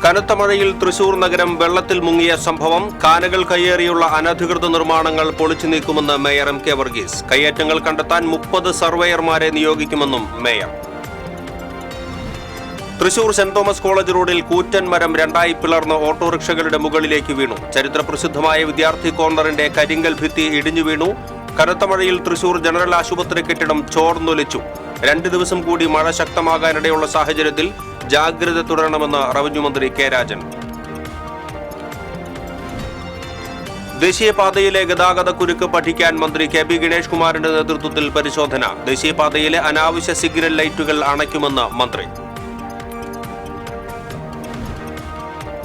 കനത്ത മഴയിൽ തൃശൂർ നഗരം വെള്ളത്തിൽ മുങ്ങിയ സംഭവം. കാനകൾ കയ്യേറിയുള്ള അനധികൃത നിർമ്മാണങ്ങൾ പൊളിച്ചു നീക്കുമെന്ന് മേയർ എം കെ വർഗീസ്. കയ്യേറ്റങ്ങൾ കണ്ടെത്താൻ 30 സർവേയർമാരെ നിയോഗിക്കുമെന്നും mayor. Thrissur saint Thomas college റോഡിൽ കൂറ്റൻ മരം രണ്ടായി പിളർന്ന് ഓട്ടോറിക്ഷകളുടെ മുകളിലേക്ക് വീണു. ചരിത്രപ്രസിദ്ധമായ വിദ്യാർത്ഥി കോർണറിന്റെ കരിങ്കൽ ഭിത്തി ഇടിഞ്ഞു വീണു. കനത്ത മഴയിൽ തൃശൂർ ജനറൽ ആശുപത്രി കെട്ടിടം ചോർന്നൊലിച്ചു. 2 ദിവസം കൂടി മഴ ശക്തമാകാനിടയുള്ള സാഹചര്യത്തിൽ ജാഗ്രത തുടരണമെന്ന് റവന്യൂ മന്ത്രി കെ രാജൻ. ദേശീയപാതയിലെ ഗതാഗതക്കുരുക്ക് പഠിക്കാൻ മന്ത്രി കെ ബി ഗണേഷ് കുമാറിന്റെ നേതൃത്വത്തിൽ പരിശോധന. ദേശീയപാതയിലെ അനാവശ്യ സിഗ്നൽ ലൈറ്റുകൾ അണയ്ക്കുമെന്ന് മന്ത്രി.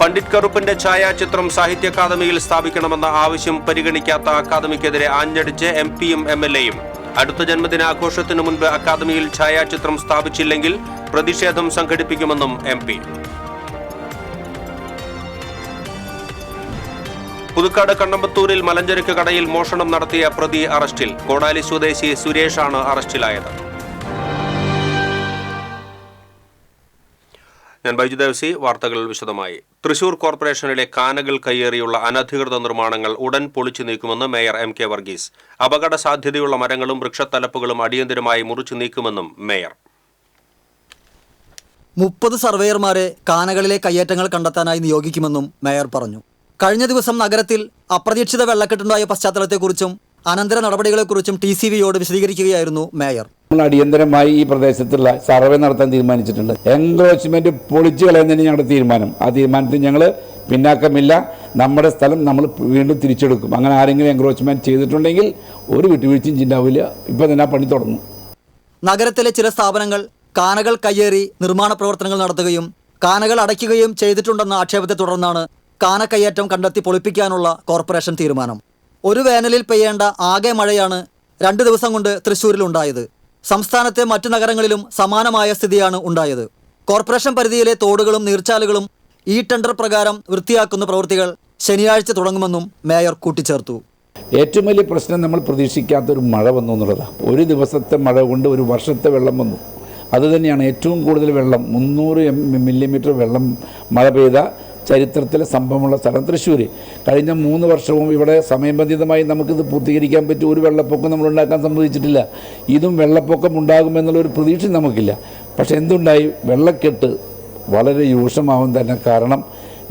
പണ്ഡിറ്റ് കറുപ്പിന്റെ ഛായാചിത്രം സാഹിത്യ അക്കാദമിയിൽ സ്ഥാപിക്കണമെന്ന ആവശ്യം പരിഗണിക്കാത്ത അക്കാദമിക്കെതിരെ ആഞ്ഞടിച്ച് എം പിയും MLAയും. അടുത്ത ജന്മദിനാഘോഷത്തിനു മുൻപ് അക്കാദമിയിൽ ഛായാചിത്രം സ്ഥാപിച്ചില്ലെങ്കിൽ പ്രതിഷേധം സംഘടിപ്പിക്കുമെന്നും MP. പുതുക്കാട് കണ്ണമ്പത്തൂരിൽ മലഞ്ചരക്ക് കടയിൽ മോഷണം നടത്തിയ പ്രതി അറസ്റ്റിൽ. കോടാലി സ്വദേശി സുരേഷാണ് അറസ്റ്റിലായത്. ഞാൻ ബൈജു ദേവസി. വാർത്തകൾ വിശദമായി. തൃശൂർ കോർപ്പറേഷനിലെ കാനകൾ കയ്യേറിയുള്ള അനധികൃത നിർമ്മാണങ്ങൾ ഉടൻ പൊളിച്ചു നീക്കുമെന്ന് മേയർ എം കെ വർഗീസ്. അപകട സാധ്യതയുള്ള മരങ്ങളും വൃക്ഷത്തലപ്പുകളും അടിയന്തരമായി മുറിച്ചു നീക്കുമെന്നും മേയർ. 30 സർവേയർമാരെ കാനകളിലെ കയ്യേറ്റങ്ങൾ കണ്ടെത്താനായി നിയോഗിക്കുമെന്നും മേയർ പറഞ്ഞു. കഴിഞ്ഞ ദിവസം നഗരത്തിൽ അപ്രതീക്ഷിത വെള്ളക്കെട്ടുണ്ടായ പശ്ചാത്തലത്തെക്കുറിച്ചും അനന്തര നടപടികളെക്കുറിച്ചും TCVയോട് വിശദീകരിക്കുകയായിരുന്നു മേയർ. അടിയന്തരമായി ഈ പ്രദേശത്തുള്ള സർവേ നടത്താൻ തീരുമാനിച്ചിട്ടുണ്ട്. എൻക്രോച്ച്മെന്റ് പൊളിച്ചു കളയുന്നതിന് ഞങ്ങളുടെ തീരുമാനം. ആ തീരുമാനത്തിൽ ഞങ്ങൾ പിന്നാക്കമില്ല. നമ്മുടെ സ്ഥലം നമ്മൾ വീണ്ടും തിരിച്ചെടുക്കും. അങ്ങനെ ആരെങ്കിലും എൻക്രോച്ച്മെന്റ് ചെയ്തിട്ടുണ്ടെങ്കിൽ ഒരു വിട്ടുവീഴ്ചയും ഉണ്ടാവില്ല. ഇപ്പം തന്നെ പണി തുടങ്ങും. നഗരത്തിലെ ചില സ്ഥാപനങ്ങൾ കാനകൾ കയ്യേറി നിർമ്മാണ പ്രവർത്തനങ്ങൾ നടത്തുകയും കാനകൾ അടയ്ക്കുകയും ചെയ്തിട്ടുണ്ടെന്ന ആക്ഷേപത്തെ തുടർന്നാണ് കാനക്കയ്യേറ്റം കണ്ടെത്തി പൊളിപ്പിക്കാനുള്ള കോർപ്പറേഷൻ തീരുമാനം. ഒരു വേനലിൽ പെയ്യേണ്ട ആകെ മഴയാണ് 2 ദിവസം കൊണ്ട് തൃശ്ശൂരിൽ ഉണ്ടായത്. സംസ്ഥാനത്തെ മറ്റു നഗരങ്ങളിലും സമാനമായ സ്ഥിതിയാണ് ഉണ്ടായത്. കോർപ്പറേഷൻ പരിധിയിലെ തോടുകളും നീർച്ചാലുകളും ഈ ടെൻഡർ പ്രകാരം വൃത്തിയാക്കുന്ന പ്രവൃത്തികൾ ശനിയാഴ്ച തുടങ്ങുമെന്നും മേയർ കൂട്ടിച്ചേർത്തു. ഏറ്റവും വലിയ പ്രശ്നം നമ്മൾ പ്രതീക്ഷിക്കാത്തൊരു മഴ വന്നു എന്നുള്ളതാണ്. ഒരു ദിവസത്തെ മഴ കൊണ്ട് ഒരു വർഷത്തെ വെള്ളം വന്നു. അതുതന്നെയാണ് ഏറ്റവും കൂടുതൽ വെള്ളം. 300 മില്ലിമീറ്റർ വെള്ളം മഴ പെയ്ത ചരിത്രത്തിലെ സംഭവമുള്ള സ്ഥലം തൃശ്ശൂർ. കഴിഞ്ഞ 3 വർഷവും ഇവിടെ സമയബന്ധിതമായി നമുക്കിത് പൂർത്തീകരിക്കാൻ പറ്റും. ഒരു വെള്ളപ്പൊക്കം നമ്മൾ ഉണ്ടാക്കാൻ സമ്മതിച്ചിട്ടില്ല. ഇതും വെള്ളപ്പൊക്കം ഉണ്ടാകുമെന്നുള്ളൊരു പ്രതീക്ഷ നമുക്കില്ല. പക്ഷെ എന്തുണ്ടായി? വെള്ളക്കെട്ട് വളരെ രൂക്ഷമാവും തന്നെ. കാരണം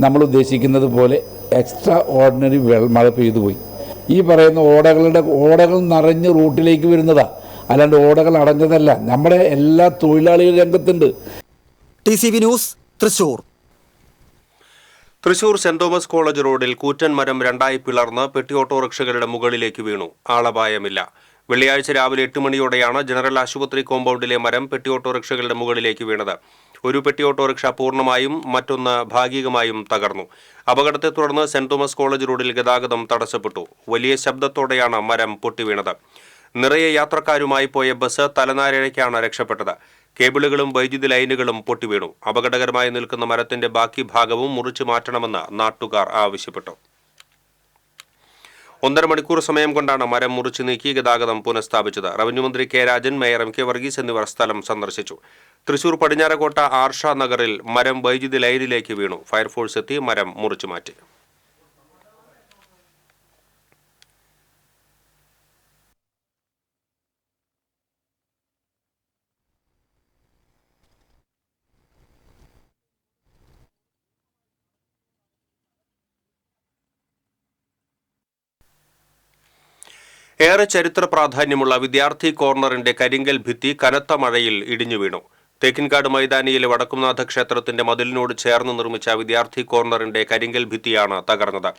നമ്മൾ ഉദ്ദേശിക്കുന്നത് പോലെ എക്സ്ട്രാ ഓർഡിനറി മഴ പെയ്തു പോയി. ഈ പറയുന്ന ഓടകൾ നിറഞ്ഞ് റൂട്ടിലേക്ക് വരുന്നതാണ്, അല്ലാണ്ട് ഓടകൾ അടഞ്ഞതല്ല. നമ്മുടെ എല്ലാ തൊഴിലാളികൾ രംഗത്തുണ്ട്. TCV news, Thrissur. Thrissur saint Thomas college റോഡിൽ കൂറ്റൻ മരം രണ്ടായി പിളർന്ന് പെട്ടി ഓട്ടോറിക്ഷകളുടെ മുകളിലേക്ക് വീണു. ആളപായമില്ല. വെള്ളിയാഴ്ച രാവിലെ 8 മണിയോടെയാണ് ജനറൽ ആശുപത്രി കോമ്പൗണ്ടിലെ മരം പെട്ടി ഓട്ടോറിക്ഷകളുടെ മുകളിലേക്ക് വീണത്. ഒരു പെട്ടി ഓട്ടോറിക്ഷ പൂർണ്ണമായും മറ്റൊന്ന് ഭാഗികമായും തകർന്നു. അപകടത്തെ തുടർന്ന് സെന്റ് തോമസ് കോളേജ് റോഡിൽ ഗതാഗതം തടസ്സപ്പെട്ടു. വലിയ ശബ്ദത്തോടെയാണ് മരം പൊട്ടിവീണത്. നിറയെ യാത്രക്കാരുമായി പോയ ബസ് തലനാരിഴയ്ക്കാണ് രക്ഷപ്പെട്ടത്. കേബിളുകളും വൈദ്യുതി ലൈനുകളും പൊട്ടിവീണു. അപകടകരമായി നിൽക്കുന്ന മരത്തിന്റെ ബാക്കി ഭാഗവും മുറിച്ചു മാറ്റണമെന്ന് നാട്ടുകാർ ആവശ്യപ്പെട്ടു. 1.5 മണിക്കൂർ സമയം കൊണ്ടാണ് മരം മുറിച്ചു നീക്കി ഗതാഗതം പുനഃസ്ഥാപിച്ചത്. റവന്യൂ മന്ത്രി K Rajan, mayor M K Varghese എന്നിവർ സ്ഥലം സന്ദർശിച്ചു. തൃശൂർ പടിഞ്ഞാറക്കോട്ട ആർഷ നഗറിൽ മരം വൈദ്യുതി ലൈനിലേക്ക് വീണു. ഫയർഫോഴ്സ് എത്തി മരം മുറിച്ചു മാറ്റി. ഏറെ ചരിത്ര പ്രാധാന്യമുള്ള വിദ്യാർത്ഥി കോർണറിന്റെ കരിങ്കൽ ഭിത്തി കനത്ത മഴയിൽ ഇടിഞ്ഞു വീണു. തേക്കിൻകാട് മൈതാനിയിലെ വടക്കുംനാഥ ക്ഷേത്രത്തിന്റെ മതിലിനോട് ചേർന്ന് നിർമ്മിച്ച വിദ്യാർത്ഥി കോർണറിന്റെ കരിങ്കൽ ഭിത്തിയാണ് തകർന്നത്.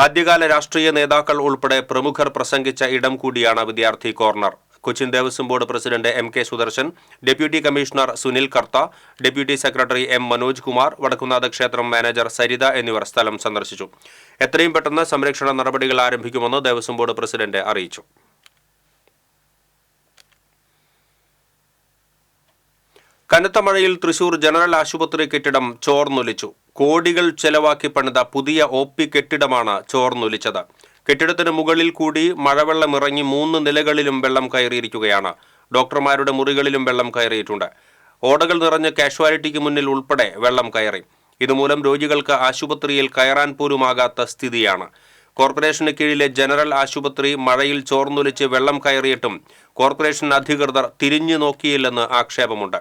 ആദ്യകാല രാഷ്ട്രീയ നേതാക്കൾ ഉൾപ്പെടെ പ്രമുഖർ പ്രസംഗിച്ച ഇടം കൂടിയാണ് വിദ്യാർത്ഥി corner. Cochin Devaswom board president MK Sudarshan, deputy commissioner Sunil Kartha, deputy secretary M Manoj Kumar, Vadakkumnatha ക്ഷേത്രം മാനേജർ സരിത എന്നിവർ സ്ഥലം സന്ദർശിച്ചു. എത്രയും പെട്ടെന്ന് സംരക്ഷണ നടപടികൾ ആരംഭിക്കുമെന്ന് ദേവസ്വം ബോർഡ് പ്രസിഡന്റ് അറിയിച്ചു. കനത്ത മഴയിൽ തൃശൂർ ജനറൽ ആശുപത്രി കെട്ടിടം ചോർന്നൊലിച്ചു. കോടികൾ ചെലവാക്കി പണിത പുതിയ OP കെട്ടിടമാണ് ചോർന്നൊലിച്ചത്. കെട്ടിടത്തിന് മുകളിൽ കൂടി മഴവെള്ളം ഇറങ്ങി 3 നിലകളിലും വെള്ളം കയറിയിരിക്കുകയാണ്. ഡോക്ടർമാരുടെ മുറികളിലും വെള്ളം കയറിയിട്ടുണ്ട്. ഓടകൾ നിറഞ്ഞ് കാഷ്വാലിറ്റിക്ക് മുന്നിൽ ഉൾപ്പെടെ വെള്ളം കയറി. ഇതുമൂലം രോഗികൾക്ക് ആശുപത്രിയിൽ കയറാൻ പോലുമാകാത്ത സ്ഥിതിയാണ്. കോർപ്പറേഷന് കീഴിലെ ജനറൽ ആശുപത്രി മഴയിൽ ചോർന്നൊലിച്ച് വെള്ളം കയറിയിട്ടും കോർപ്പറേഷൻ അധികൃതർ തിരിഞ്ഞു നോക്കിയില്ലെന്ന് ആക്ഷേപമുണ്ട്.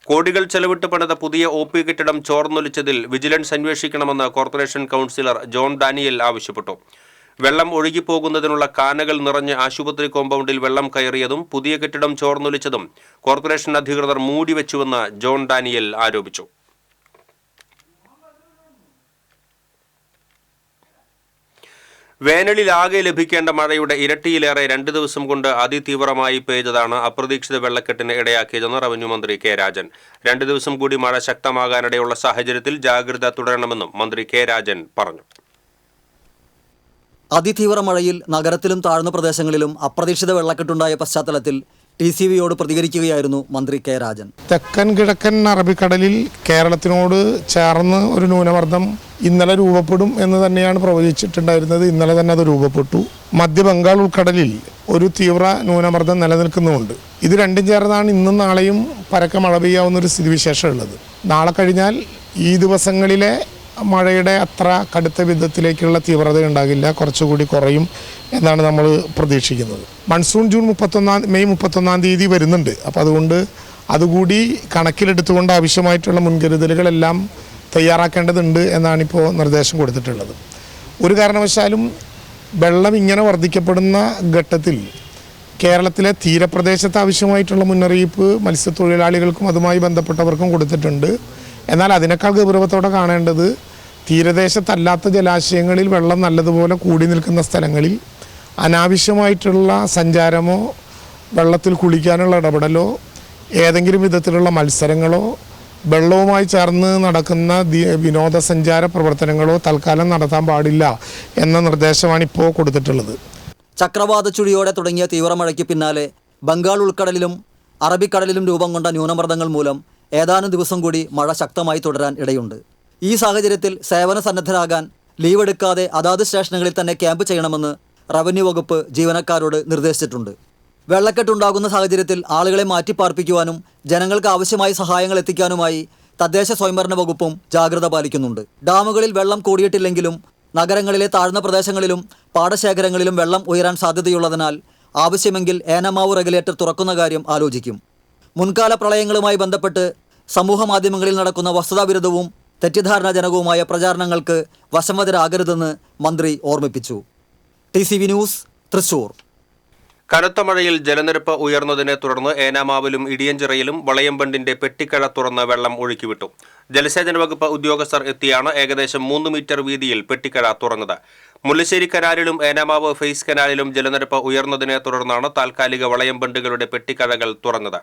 കോടികൾ ചെലവിട്ട് പണിത പുതിയ OP കെട്ടിടം ചോർന്നൊലിച്ചതിൽ വിജിലൻസ് അന്വേഷിക്കണമെന്ന് കോർപ്പറേഷൻ കൗൺസിലർ ജോൺ ഡാനിയൽ ആവശ്യപ്പെട്ടു. വെള്ളം ഒഴുകിപ്പോകുന്നതിനുള്ള കാനകൾ നിറഞ്ഞ് ആശുപത്രി കോമ്പൗണ്ടിൽ വെള്ളം കയറിയതും പുതിയ കെട്ടിടം ചോർന്നൊലിച്ചതും കോർപ്പറേഷൻ അധികൃതർ മൂടിവെച്ചുവെന്ന് ജോൺ ഡാനിയൽ ആരോപിച്ചു. വേനലിലാകെ ലഭിക്കേണ്ട മഴയുടെ ഇരട്ടിയിലേറെ 2 ദിവസം കൊണ്ട് അതിതീവ്രമായി പെയ്തതാണ് അപ്രതീക്ഷിത വെള്ളക്കെട്ടിന് ഇടയാക്കിയതെന്ന് റവന്യൂ മന്ത്രി കെ രാജൻ. 2 ദിവസം കൂടി മഴ ശക്തമാകാനിടയുള്ള സാഹചര്യത്തിൽ ജാഗ്രത തുടരണമെന്നും മന്ത്രി കെ രാജൻ പറഞ്ഞു. അതിതീവ്ര മഴയിൽ നഗരത്തിലും താഴ്ന്ന പ്രദേശങ്ങളിലും അപ്രതീക്ഷിത വെള്ളക്കെട്ടുണ്ടായ പശ്ചാത്തലത്തിൽ TCVയോട് പ്രതികരിക്കുകയായിരുന്നു മന്ത്രി കെ രാജൻ. തെക്കൻ കിഴക്കൻ അറബിക്കടലിൽ കേരളത്തിനോട് ചേർന്ന് ഒരു ന്യൂനമർദ്ദം ഇന്നലെ രൂപപ്പെടും എന്ന് തന്നെയാണ് പ്രവചിച്ചിട്ടുണ്ടായിരുന്നത്. ഇന്നലെ തന്നെ അത് രൂപപ്പെട്ടു. മധ്യ ബംഗാൾ ഉൾക്കടലിൽ ഒരു തീവ്ര ന്യൂനമർദ്ദം നിലനിൽക്കുന്നുമുണ്ട്. ഇത് രണ്ടും ചേർന്നാണ് ഇന്നും നാളെയും പരക്കെ മഴ പെയ്യാവുന്നൊരു സ്ഥിതിവിശേഷം ഉള്ളത്. നാളെ കഴിഞ്ഞാൽ ഈ ദിവസങ്ങളിലെ മഴയുടെ അത്ര കടുത്ത വിധത്തിലേക്കുള്ള തീവ്രത ഉണ്ടാകില്ല, കുറച്ചുകൂടി കുറയും എന്നാണ് നമ്മൾ പ്രതീക്ഷിക്കുന്നത്. മൺസൂൺ മെയ് 31 വരുന്നുണ്ട്. അപ്പോൾ അതുകൊണ്ട് അതുകൂടി കണക്കിലെടുത്തുകൊണ്ട് ആവശ്യമായിട്ടുള്ള മുൻകരുതലുകളെല്ലാം തയ്യാറാക്കേണ്ടതുണ്ട് എന്നാണിപ്പോൾ നിർദ്ദേശം കൊടുത്തിട്ടുള്ളത്. ഒരു കാരണവശാലും വെള്ളം ഇങ്ങനെ വർദ്ധിക്കപ്പെടുന്ന ഘട്ടത്തിൽ കേരളത്തിലെ തീരപ്രദേശത്ത് ആവശ്യമായിട്ടുള്ള മുന്നറിയിപ്പ് മത്സ്യത്തൊഴിലാളികൾക്കും അതുമായി ബന്ധപ്പെട്ടവർക്കും കൊടുത്തിട്ടുണ്ട്. എന്നാൽ അതിനേക്കാൾ ഗൗരവത്തോടെ കാണേണ്ടത് തീരദേശത്തല്ലാത്ത ജലാശയങ്ങളിൽ വെള്ളം നല്ലതുപോലെ കൂടി നിൽക്കുന്ന സ്ഥലങ്ങളിൽ അനാവശ്യമായിട്ടുള്ള സഞ്ചാരമോ വെള്ളത്തിൽ കുളിക്കാനുള്ള ഇടപെടലോ ഏതെങ്കിലും വിധത്തിലുള്ള മത്സരങ്ങളോ വെള്ളവുമായി ചേർന്ന് നടക്കുന്ന വിനോദസഞ്ചാര പ്രവർത്തനങ്ങളോ തൽക്കാലം നടത്താൻ പാടില്ല എന്ന നിർദ്ദേശമാണ് ഇപ്പോൾ കൊടുത്തിട്ടുള്ളത്. ചക്രവാത ചുഴിയോടെ തുടങ്ങിയ തീവ്രമഴയ്ക്ക് പിന്നാലെ ബംഗാൾ ഉൾക്കടലിലും അറബിക്കടലിലും രൂപം കൊണ്ട ന്യൂനമർദ്ദങ്ങൾ മൂലം ഏതാനും ദിവസം കൂടി മഴ ശക്തമായി തുടരാൻ ഇടയുണ്ട്. ഈ സാഹചര്യത്തിൽ സേവന സന്നദ്ധരാകാൻ ലീവ് എടുക്കാതെ അതാത് സ്റ്റേഷനുകളിൽ തന്നെ ക്യാമ്പ് ചെയ്യണമെന്ന് റവന്യൂ വകുപ്പ് ജീവനക്കാരോട് നിർദ്ദേശിച്ചിട്ടുണ്ട്. വെള്ളക്കെട്ടുണ്ടാകുന്ന സാഹചര്യത്തിൽ ആളുകളെ മാറ്റിപ്പാർപ്പിക്കുവാനും ജനങ്ങൾക്ക് ആവശ്യമായ സഹായങ്ങൾ എത്തിക്കാനുമായി തദ്ദേശ സ്വയംഭരണ വകുപ്പും ജാഗ്രത പാലിക്കുന്നുണ്ട്. ഡാമുകളിൽ വെള്ളം കൂടിയിട്ടില്ലെങ്കിലും നഗരങ്ങളിലെ താഴ്ന്ന പ്രദേശങ്ങളിലും പാടശേഖരങ്ങളിലും വെള്ളം ഉയരാൻ സാധ്യതയുള്ളതിനാൽ ആവശ്യമെങ്കിൽ ഏനമാവ് റെഗുലേറ്റർ തുറക്കുന്ന കാര്യം ആലോചിക്കും. മുൻകാല പ്രളയങ്ങളുമായി ബന്ധപ്പെട്ട് സമൂഹ മാധ്യമങ്ങളിൽ നടക്കുന്ന വസ്തുതാവിരുദ്ധവും തെറ്റിദ്ധാരണാജനകവുമായ പ്രചാരണങ്ങൾക്ക് വശംവദരാകരുതെന്ന് മന്ത്രി ഓർമ്മിപ്പിച്ചു. TCV news, Thrissur. കനത്ത മഴയിൽ ജലനിരപ്പ് ഉയർന്നതിനെ തുടർന്ന് ഏനാമാവിലും ഇടിയഞ്ചിറയിലും വളയംബണ്ടിന്റെ പെട്ടിക്കഴ തുറന്ന് വെള്ളം ഒഴുക്കിവിട്ടു. ജലസേചന വകുപ്പ് ഉദ്യോഗസ്ഥർ എത്തിയാണ് ഏകദേശം 3 മീറ്റർ വീതിയിൽ പെട്ടിക്കഴ തുറന്നത്. മുല്ലശ്ശേരി കനാലിലും ഏനാമാവ് ഫേസ് കനാലിലും ജലനിരപ്പ് ഉയർന്നതിനെ തുടർന്നാണ് താൽക്കാലിക വളയംബണ്ടുകളുടെ പെട്ടിക്കഴകൾ തുറന്നത്.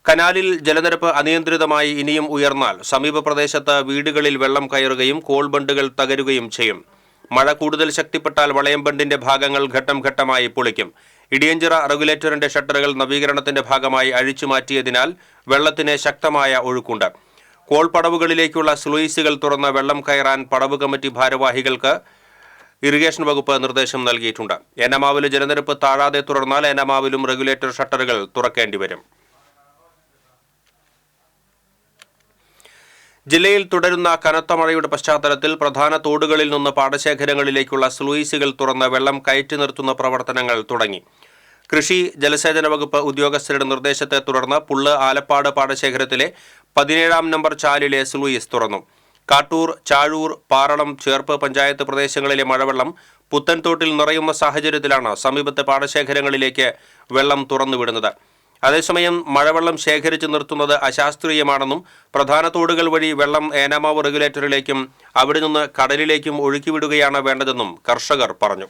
കനാലിൽ ജലനിരപ്പ് അനിയന്ത്രിതമായി ഇനിയും ഉയർന്നാൽ സമീപ പ്രദേശത്ത് വീടുകളിൽ വെള്ളം കയറുകയും കോൾബണ്ടുകൾ തകരുകയും ചെയ്യും. മഴ കൂടുതൽ ശക്തിപ്പെട്ടാൽ വളയംബണ്ടിന്റെ ഭാഗങ്ങൾ ഘട്ടം ഘട്ടമായി പൊളിക്കും. ഇടിയഞ്ചിറ റെഗുലേറ്ററിന്റെ ഷട്ടറുകൾ നവീകരണത്തിന്റെ ഭാഗമായി അഴിച്ചുമാറ്റിയതിനാൽ വെള്ളത്തിന് ശക്തമായ ഒഴുക്കുണ്ട്. കോൾ പടവുകളിലേക്കുള്ള സ്ലൂയിസുകൾ തുറന്ന് വെള്ളം കയറാൻ പടവ് കമ്മിറ്റി ഭാരവാഹികൾക്ക് ഇറിഗേഷൻ വകുപ്പ് നിർദ്ദേശം നൽകിയിട്ടുണ്ട്. ഏനമാവിലെ ജലനിരപ്പ് താഴാതെ തുടർന്നാൽ ഏനമാവിലും റെഗുലേറ്റർ ഷട്ടറുകൾ തുറക്കേണ്ടി വരും. ജില്ലയിൽ തുടരുന്ന കനത്ത മഴയുടെ പശ്ചാത്തലത്തിൽ പ്രധാന തോടുകളിൽ നിന്ന് പാടശേഖരങ്ങളിലേക്കുള്ള സ്ലൂയിസുകൾ തുറന്ന് വെള്ളം കയറ്റി നിർത്തുന്ന പ്രവർത്തനങ്ങൾ തുടങ്ങി. കൃഷി ജലസേചന വകുപ്പ് ഉദ്യോഗസ്ഥരുടെ നിർദ്ദേശത്തെ തുടർന്ന് പുള്ള് ആലപ്പാട് പാടശേഖരത്തിലെ 17-ാം നമ്പർ ചാലിലെ സ്ലൂയിസ് തുറന്നു. കാട്ടൂർ, ചാഴൂർ, പാറളം, ചേർപ്പ് പഞ്ചായത്ത് പ്രദേശങ്ങളിലെ മഴവെള്ളം പുത്തൻതോട്ടിൽ നിറയുന്ന സാഹചര്യത്തിലാണ് സമീപത്തെ പാടശേഖരങ്ങളിലേക്ക് വെള്ളം തുറന്നുവിടുന്നത്. അതേസമയം മഴവെള്ളം ശേഖരിച്ചു നിർത്തുന്നത് അശാസ്ത്രീയമാണെന്നും പ്രധാന തോടുകൾ വഴി വെള്ളം ഏനാമാവ് റെഗുലേറ്ററിലേക്കും അവിടെ നിന്ന് കടലിലേക്കും ഒഴുക്കിവിടുകയാണ് വേണ്ടതെന്നും കർഷകർ പറഞ്ഞു.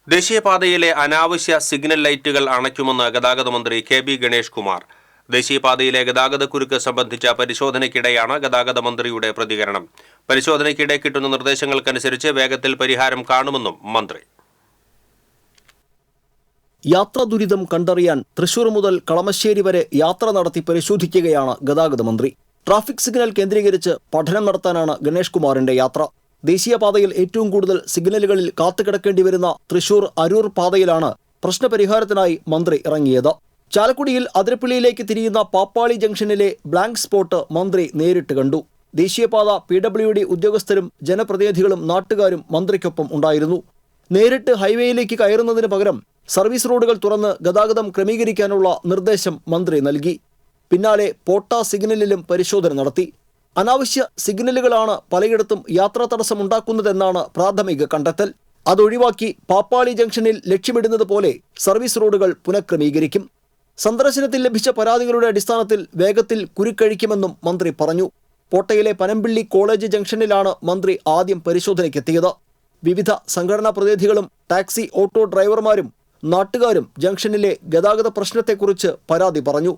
ദേശീയപാതയിലെ അനാവശ്യ സിഗ്നൽ ലൈറ്റുകൾ അണയ്ക്കുമെന്ന് ഗതാഗത മന്ത്രി KB ഗണേഷ് കുമാർ. ദേശീയപാതയിലെ ഗതാഗതക്കുരുക്ക് സംബന്ധിച്ച പരിശോധനയ്ക്കിടെയാണ് ഗതാഗത മന്ത്രിയുടെ പ്രതികരണം. പരിശോധനയ്ക്കിടെ കിട്ടുന്ന നിർദ്ദേശങ്ങൾക്കനുസരിച്ച് വേഗത്തിൽ പരിഹാരം കാണുമെന്നും മന്ത്രി. യാത്രാ ദുരിതം കണ്ടറിയാൻ തൃശൂർ മുതൽ കളമശ്ശേരി വരെ യാത്ര നടത്തി പരിശോധിക്കുകയാണ് ഗതാഗത മന്ത്രി. ട്രാഫിക് സിഗ്നൽ കേന്ദ്രീകരിച്ച് പഠനം നടത്താനാണ് ഗണേഷ് കുമാറിന്റെ യാത്ര. ദേശീയപാതയിൽ ഏറ്റവും കൂടുതൽ സിഗ്നലുകളിൽ കാത്തുകിടക്കേണ്ടി വരുന്ന തൃശൂർ അരൂർ പാതയിലാണ് പ്രശ്നപരിഹാരത്തിനായി മന്ത്രി ഇറങ്ങിയത്. ചാലക്കുടിയിൽ അതിരപ്പള്ളിയിലേക്ക് തിരിയുന്ന പാപ്പാളി ജംഗ്ഷനിലെ ബ്ലാങ്ക് സ്പോട്ട് മന്ത്രി നേരിട്ട് കണ്ടു. ദേശീയപാത PWD ഉദ്യോഗസ്ഥരും ജനപ്രതിനിധികളും നാട്ടുകാരും മന്ത്രിക്കൊപ്പം ഉണ്ടായിരുന്നു. നേരിട്ട് ഹൈവേയിലേക്ക് കയറുന്നതിന് പകരം സർവീസ് റോഡുകൾ തുറന്ന് ഗതാഗതം ക്രമീകരിക്കാനുള്ള നിർദ്ദേശം മന്ത്രി നൽകി. പിന്നാലെ പോട്ട സിഗ്നലിലും പരിശോധന നടത്തി. അനാവശ്യ സിഗ്നലുകളാണ് പലയിടത്തും യാത്രാ തടസ്സമുണ്ടാക്കുന്നതെന്നാണ് പ്രാഥമിക കണ്ടെത്തൽ. അതൊഴിവാക്കി പാപ്പാളി ജംഗ്ഷനിൽ ലക്ഷ്യമിടുന്നത് പോലെ സർവീസ് റോഡുകൾ പുനഃക്രമീകരിക്കും. സന്ദർശനത്തിൽ ലഭിച്ച പരാതികളുടെ അടിസ്ഥാനത്തിൽ വേഗത്തിൽ കുരുക്കഴിക്കുമെന്നും മന്ത്രി പറഞ്ഞു. പോട്ടയിലെ പനമ്പിള്ളി കോളേജ് ജംഗ്ഷനിലാണ് മന്ത്രി ആദ്യം പരിശോധനയ്ക്കെത്തിയത്. വിവിധ സംഘടനാ പ്രതിനിധികളും ടാക്സി ഓട്ടോ ഡ്രൈവർമാരും നാട്ടുകാരും ജംഗ്ഷനിലെ ഗതാഗത പ്രശ്നത്തെക്കുറിച്ച് പരാതി പറഞ്ഞു.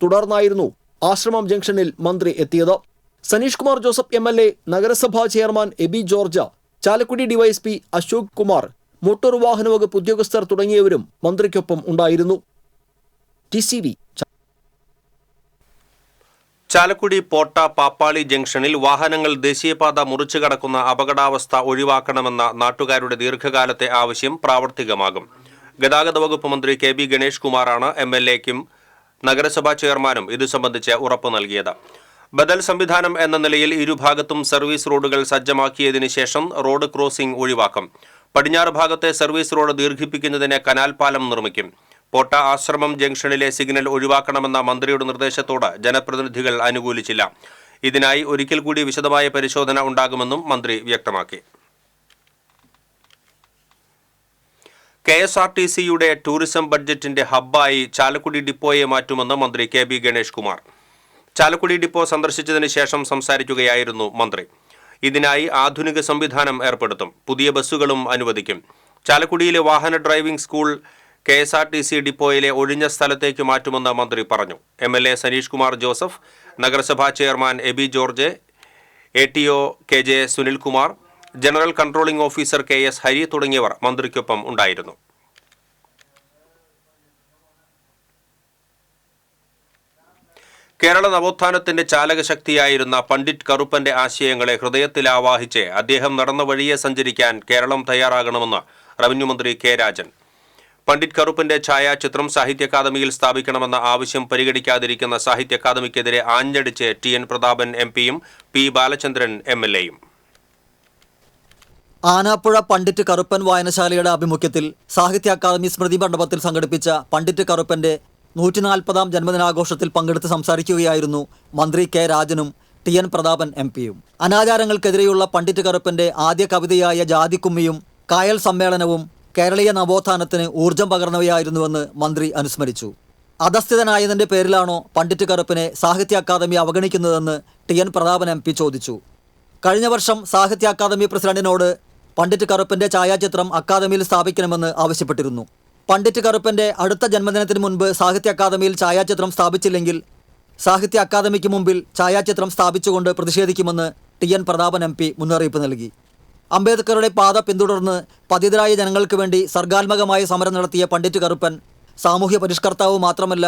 തുടർന്നായിരുന്നു ആശ്രമം ജംഗ്ഷനിൽ മന്ത്രി എത്തിയത്. സനീഷ് കുമാർ ജോസഫ് MLA, നഗരസഭാ chairman Aby George, Chalakudy DYSP Ashok Kumar, motor വാഹന വകുപ്പ് ഉദ്യോഗസ്ഥർ തുടങ്ങിയവരും മന്ത്രിക്കൊപ്പം ഉണ്ടായിരുന്നു. TCV ചാലക്കുടി പോട്ട പാപ്പാളി ജംഗ്ഷനിൽ വാഹനങ്ങൾ ദേശീയപാത മുറിച്ചു കടക്കുന്ന അപകടാവസ്ഥ ഒഴിവാക്കണമെന്ന നാട്ടുകാരുടെ ദീർഘകാലത്തെ ആവശ്യം പ്രാവർത്തികമാകും. ഗതാഗത വകുപ്പ് മന്ത്രി KB ഗണേഷ് കുമാറാണ് MLAയ്ക്കും നഗരസഭാ ചെയർമാനും ഇതു സംബന്ധിച്ച് ഉറപ്പ് നൽകിയത്. ബദൽ സംവിധാനം എന്ന നിലയിൽ ഇരുഭാഗത്തും സർവീസ് റോഡുകൾ സജ്ജമാക്കിയതിനു ശേഷം റോഡ് ക്രോസിംഗ് ഒഴിവാക്കും. പടിഞ്ഞാറ് ഭാഗത്തെ സർവീസ് റോഡ് ദീർഘിപ്പിക്കുന്നതിന് കനാൽ പാലം നിർമ്മിക്കും. പോട്ട ആശ്രമം ജംഗ്ഷനിലെ സിഗ്നൽ ഒഴിവാക്കണമെന്ന മന്ത്രിയുടെ നിർദ്ദേശത്തോട് ജനപ്രതിനിധികൾ അനുകൂലിച്ചില്ല. ഇതിനായി ഒരിക്കൽ കൂടി വിശദമായ പരിശോധന ഉണ്ടാകുമെന്നും മന്ത്രി വ്യക്തമാക്കി. KSRTCയുടെ ടൂറിസം ബഡ്ജറ്റിന്റെ ഹബ്ബായി ചാലക്കുടി ഡിപ്പോയെ മാറ്റുമെന്ന് മന്ത്രി KB ഗണേഷ് കുമാർ. ചാലക്കുടി ഡിപ്പോ സന്ദർശിച്ചതിന് ശേഷം സംസാരിക്കുകയായിരുന്നു മന്ത്രി. ഇതിനായി ആധുനിക സംവിധാനം ഏർപ്പെടുത്തും. പുതിയ ബസ്സുകളും അനുവദിക്കും. ചാലക്കുടിയിലെ വാഹന ഡ്രൈവിംഗ് സ്കൂൾ KSRTC ഡിപ്പോയിലെ ഒഴിഞ്ഞ സ്ഥലത്തേക്ക് മാറ്റുമെന്ന് മന്ത്രി പറഞ്ഞു. MLA സനീഷ് കുമാർ ജോസഫ്, നഗരസഭാ chairman Aby George, ATO KJ Sunilkumar, general controlling officer KS Hari തുടങ്ങിയവർ മന്ത്രിക്കൊപ്പം ഉണ്ടായിരുന്നു. കേരള നവോത്ഥാനത്തിന്റെ ചാലകശക്തിയായിരുന്ന പണ്ഡിറ്റ് കറുപ്പന്റെ ആശയങ്ങളെ ഹൃദയത്തിലാവാഹിച്ച് അദ്ദേഹം നടന്ന വഴിയെ സഞ്ചരിക്കാൻ കേരളം തയ്യാറാകണമെന്ന് റവന്യൂ മന്ത്രി K രാജൻ. പണ്ഡിറ്റ് കറുപ്പന്റെ ഛായാചിത്രം സാഹിത്യ അക്കാദമിയിൽ സ്ഥാപിക്കണമെന്ന ആവശ്യം പരിഗണിക്കാതിരിക്കുന്ന സാഹിത്യ അക്കാദമിക്കെതിരെ ആഞ്ഞടിച്ച് TN പ്രതാപൻ MP-യും P ബാലചന്ദ്രൻ MLA-യും. ആനാപ്പുഴ പണ്ഡിറ്റ് കറുപ്പൻ വായനശാലയുടെ ആഭിമുഖ്യത്തിൽ സാഹിത്യ അക്കാദമി സ്മൃതി മണ്ഡപത്തിൽ സംഘടിപ്പിച്ച പണ്ഡിറ്റ് കറുപ്പന്റെ 140ാം ജന്മദിനാഘോഷത്തിൽ പങ്കെടുത്ത് സംസാരിക്കുകയായിരുന്നു മന്ത്രി K രാജനും TN പ്രതാപൻ MP-യും. അനാചാരങ്ങൾക്കെതിരെയുള്ള പണ്ഡിറ്റ് കറുപ്പന്റെ ആദ്യ കവിതയായ ജാതിക്കുമ്മിയും കായൽ സമ്മേളനവും കേരളീയ നവോത്ഥാനത്തിന് ഊർജം പകർന്നവയായിരുന്നുവെന്ന് മന്ത്രി അനുസ്മരിച്ചു. അധസ്ഥിതനായതിന്റെ പേരിലാണോ പണ്ഡിറ്റ് കറുപ്പിനെ സാഹിത്യ അക്കാദമി അവഗണിക്കുന്നതെന്ന് TN പ്രതാപൻ MP ചോദിച്ചു. കഴിഞ്ഞ വർഷം സാഹിത്യ അക്കാദമി പ്രസിഡന്റിനോട് പണ്ഡിറ്റ് കറുപ്പന്റെ ഛായാചിത്രം അക്കാദമിയിൽ സ്ഥാപിക്കണമെന്ന് ആവശ്യപ്പെട്ടിരുന്നു. പണ്ഡിറ്റ് കറുപ്പന്റെ അടുത്ത ജന്മദിനത്തിന് മുൻപ് സാഹിത്യ അക്കാദമിയിൽ ഛായാചിത്രം സ്ഥാപിച്ചില്ലെങ്കിൽ സാഹിത്യ അക്കാദമിക്ക് മുമ്പിൽ ഛായാചിത്രം സ്ഥാപിച്ചുകൊണ്ട് പ്രതിഷേധിക്കുമെന്ന് TN പ്രതാപൻ MP മുന്നറിയിപ്പ് നൽകി. അംബേദ്കറുടെ പാത പിന്തുടർന്ന് പതിതരായ ജനങ്ങൾക്ക് വേണ്ടി സർഗാത്മകമായ സമരം നടത്തിയ പണ്ഡിറ്റ് കറുപ്പൻ സാമൂഹ്യ പരിഷ്കർത്താവ് മാത്രമല്ല,